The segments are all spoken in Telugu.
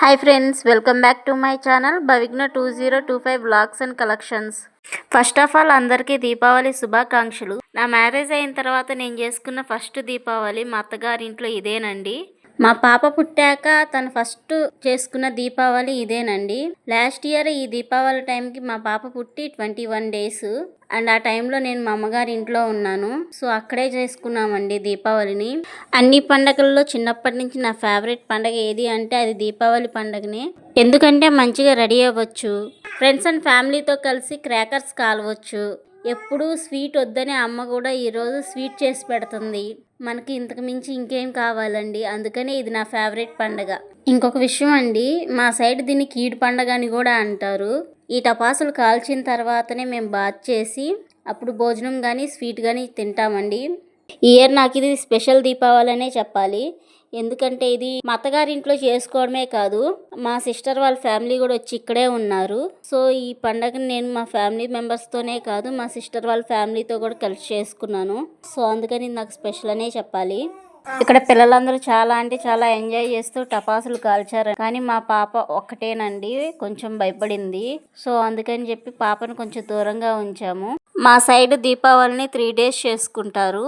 Hi friends, welcome back to my channel Bhavighna 2025 vlogs and collections. First of all అందరికీ దీపావళి శుభాకాంక్షలు. నా మ్యారేజ్ అయిన తర్వాత నేను చేసుకున్న ఫస్ట్ దీపావళి మా అత్తగారింట్లో ఇదేనండి. మా పాప పుట్టాక తను ఫస్ట్ చేసుకున్న దీపావళి ఇదేనండి. లాస్ట్ ఇయర్ ఈ దీపావళి టైంకి మా పాప పుట్టి 21 days అండ్ ఆ టైంలో నేను మా అమ్మగారి ఇంట్లో ఉన్నాను. సో అక్కడే చేసుకున్నామండి దీపావళిని. అన్ని పండగల్లో చిన్నప్పటి నుంచి నా ఫేవరెట్ పండగ ఏది అంటే అది దీపావళి పండగనే. ఎందుకంటే మంచిగా రెడీ అవ్వచ్చు, ఫ్రెండ్స్ అండ్ ఫ్యామిలీతో కలిసి క్రాకర్స్ కాలవచ్చు. ఎప్పుడూ స్వీట్ వద్దనే అమ్మ కూడా ఈరోజు స్వీట్ చేసి పెడుతుంది. మనకి ఇంతకు మించి ఇంకేం కావాలండి. అందుకనే ఇది నా ఫేవరెట్ పండగ. ఇంకొక విషయం అండి, మా సైడ్ దీన్ని కీడు పండగ అని కూడా అంటారు. ఈ టపాసులు కాల్చిన తర్వాతనే మేము బాత్ చేసి అప్పుడు భోజనం కానీ స్వీట్ కానీ తింటామండి. ఈ ఇయర్ నాకు ఇది స్పెషల్ దీపావళి అనే చెప్పాలి. ఎందుకంటే ఇది మా అత్తగారింట్లో చేసుకోవడమే కాదు, మా సిస్టర్ వాళ్ళ ఫ్యామిలీ కూడా వచ్చి ఇక్కడే ఉన్నారు. సో ఈ పండగని నేను మా ఫ్యామిలీ మెంబర్స్తోనే కాదు మా సిస్టర్ వాళ్ళ ఫ్యామిలీతో కూడా కలిసి చేసుకున్నాను. సో అందుకని నాకు స్పెషల్ అనే చెప్పాలి. ఇక్కడ పిల్లలందరూ చాలా అంటే చాలా ఎంజాయ్ చేస్తూ టపాసులు కాల్చారు. కానీ మా పాప ఒక్కటేనండి కొంచెం భయపడింది. సో అందుకని చెప్పి పాపను కొంచెం దూరంగా ఉంచాము. మా సైడ్ దీపావళిని 3 days చేసుకుంటారు.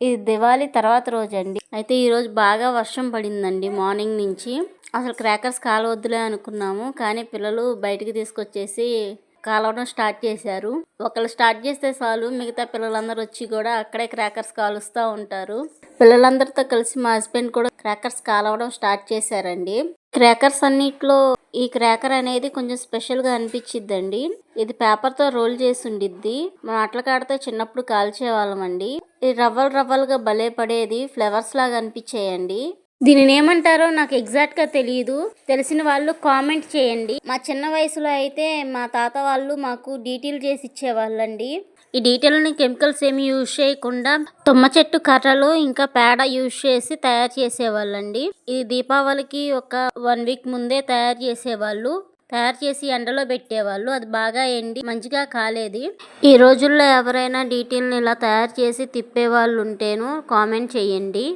ఇది దివాళీ తర్వాత రోజు అండి. అయితే ఈరోజు బాగా వర్షం పడిందండి మార్నింగ్ నుంచి. అసలు క్రాకర్స్ కాలవద్దులే అనుకున్నాము, కానీ పిల్లలు బయటికి తీసుకొచ్చేసి కాలవడం స్టార్ట్ చేశారు. ఒకళ్ళు స్టార్ట్ చేస్తే చాలు మిగతా పిల్లలందరూ వచ్చి కూడా అక్కడే క్రాకర్స్ కాలుస్తూ ఉంటారు. పిల్లలందరితో కలిసి మా హస్బెండ్ కూడా క్రాకర్స్ కాలవడం స్టార్ట్ చేశారండి. క్రాకర్స్ అన్నిట్లో ఈ క్రాకర్ అనేది కొంచెం స్పెషల్గా అనిపించిద్దండి. ఇది పేపర్తో రోల్ చేసి ఉండిద్ది. మనం అట్ల కాడితే చిన్నప్పుడు కాల్చేవాళ్ళం అండి. ఇది రవ్వలు రవ్వలుగా భలే పడేది, ఫ్లవర్స్ లాగా అనిపించేయండి. దీనిని ఏమంటారో నాకు ఎగ్జాక్ట్గా తెలియదు, తెలిసిన వాళ్ళు కామెంట్ చేయండి. మా చిన్న వయసులో అయితే మా తాత వాళ్ళు మాకు డీటెయిల్ చేసి ఇచ్చేవాళ్ళండి. ఈ డీటెయిల్ని కెమికల్స్ ఏమి యూజ్ చేయకుండా తుమ్మ చెట్టు కర్రలు ఇంకా పేడ యూజ్ చేసి తయారు చేసేవాళ్ళండి. ఇది దీపావళికి ఒక 1 week ముందే తయారు చేసేవాళ్ళు. తయారు చేసి ఎండలో పెట్టేవాళ్ళు. అది బాగా ఎండి మంచిగా కాలేది. ఈ రోజుల్లో ఎవరైనా డీటెయిల్ని ఇలా తయారు చేసి తిప్పేవాళ్ళు ఉంటేను కామెంట్ చేయండి.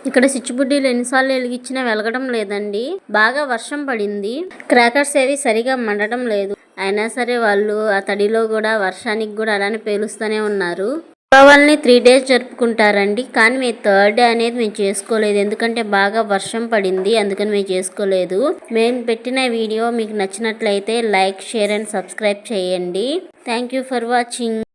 ఇక్కడ సిచ్చుబుడ్డీలు ఎన్నిసార్లు వెలిగించినా వెలగడం లేదండి. బాగా వర్షం పడింది, క్రాకర్స్ ఏవి సరిగా మండడం లేదు. అయినా సరే వాళ్ళు ఆ తడిలో కూడా వర్షానికి కూడా అలానే పేలుస్తూనే ఉన్నారు. దీపావళిని 3 days జరుపుకుంటారండి, కానీ మేము 3rd day అనేది మేము చేసుకోలేదు. ఎందుకంటే బాగా వర్షం పడింది, అందుకని మేము చేసుకోలేదు. మేము పెట్టిన వీడియో మీకు నచ్చినట్లయితే లైక్, షేర్ అండ్ సబ్స్క్రైబ్ చేయండి. Thank you for watching.